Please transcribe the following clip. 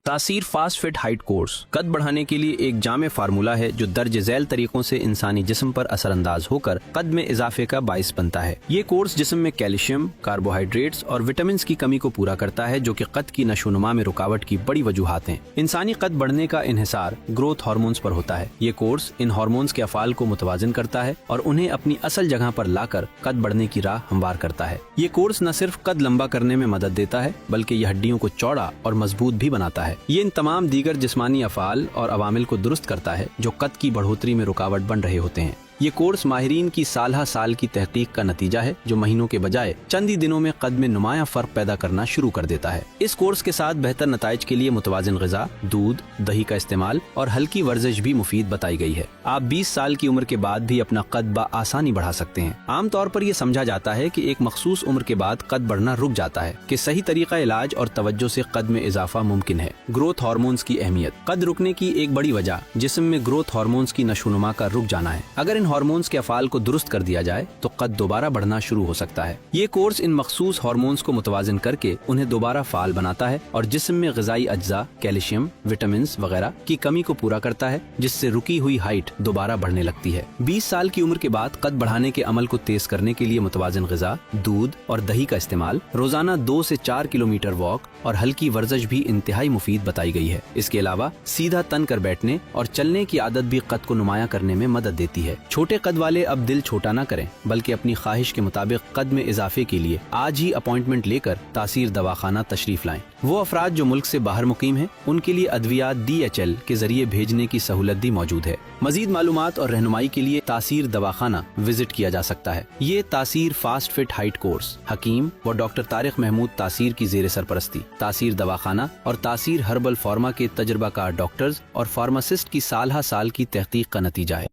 तासीर fast feet height course कद बढ़ाने के लिए एक जामे फार्मूला है जो दर्ज झैल तरीकों से इंसानी जिस्म पर असरअंदाज होकर कद में इजाफे का बाइस बनता है। ये कोर्स जिस्म में कैल्शियम, कार्बोहाइड्रेट्स और विटामिन की कमी को पूरा करता है, जो कि कद की नशोनुमा में रुकावट की बड़ी वजूहात हैं। इंसानी कद बढ़ने का इन्हिसार ग्रोथ हार्मोन्स पर होता है। ये कोर्स इन हार्मोन्स के अफाल को मुतवाजिन करता है और उन्हें अपनी असल जगह पर लाकर कद बढ़ने की राह हमवार करता है। ये कोर्स न सिर्फ कद लंबा करने में मदद देता है बल्कि यह हड्डियों को चौड़ा और मजबूत भी बनाता है। ये इन तमाम दीगर जिस्मानी अफाल और अवामिल को दुरुस्त करता है जो कद की बढ़ोतरी में रुकावट बन रहे होते हैं। ये कोर्स माहिरीन की साल साल की तहकीक का नतीजा है जो महीनों के बजाय चंद ही दिनों में कद में नुमाया फर्क पैदा करना शुरू कर देता है। इस कोर्स के साथ बेहतर नताइज के लिए मुतवाजिन ग़िज़ा, दूध, दही का इस्तेमाल और हल्की वर्जिश भी मुफीद बताई गई है। आप 20 साल की उम्र के बाद भी अपना कद बआसानी बढ़ा सकते हैं। आम तौर पर यह समझा जाता है कि एक मखसूस उम्र के बाद कद बढ़ना रुक जाता है कि सही तरीका इलाज और तवज्जो से कद में इजाफा मुमकिन है। ग्रोथ हार्मोन्स की अहमियत। कद रुकने की एक बड़ी वजह जिस्म में ग्रोथ हार्मोन्स की नशोनुमा का रुक जाना है। अगर इन हार्मोन्स के अफाल को दुरुस्त कर दिया जाए तो कद दोबारा बढ़ना शुरू हो सकता है। ये कोर्स इन मखसूस हार्मोन्स को मुतवाजिन करके उन्हें दोबारा फाल बनाता है और जिस्म में ग़िज़ाई अज्जा, कैल्शियम, विटामिन वगैरह की कमी को पूरा करता है, जिससे रुकी हुई हाइट दोबारा बढ़ने लगती है। 20 साल की उम्र के बाद कद बढ़ाने के अमल को तेज करने के लिए मुतवाजिन ग़िज़ा, दूध और दही का इस्तेमाल, रोजाना 2 से 4 किलोमीटर वॉक और हल्की वर्जिश भी इंतहाई मुफीद बताई गई है। इसके अलावा सीधा तन कर बैठने और चलने की आदत भी कद को नुमाया करने में मदद देती है। छोटे कद वाले अब दिल छोटा न करें बल्कि अपनी ख्वाहिश के मुताबिक कद में इजाफे के लिए आज ही अपॉइंटमेंट लेकर तासीर दवाखाना तशरीफ लाएं। वो अफराद जो मुल्क से बाहर मुकीम हैं उनके लिए अद्वियात DHL के जरिए भेजने की सहूलत भी मौजूद है। मजीद मालूमात और रहनुमाई के लिए तासीर दवाखाना विजिट किया जा सकता है। ये तासीर फास्ट फिट हाइट कोर्स हकीम व डॉक्टर तारिक महमूद तासीर की जेर सरपरस्ती तासीर दवाखाना और तासीर हर्बल फार्मा के तजर्बाकार डॉक्टर्स और फार्मासिस्ट की साल की तहकीक का नतीजा है।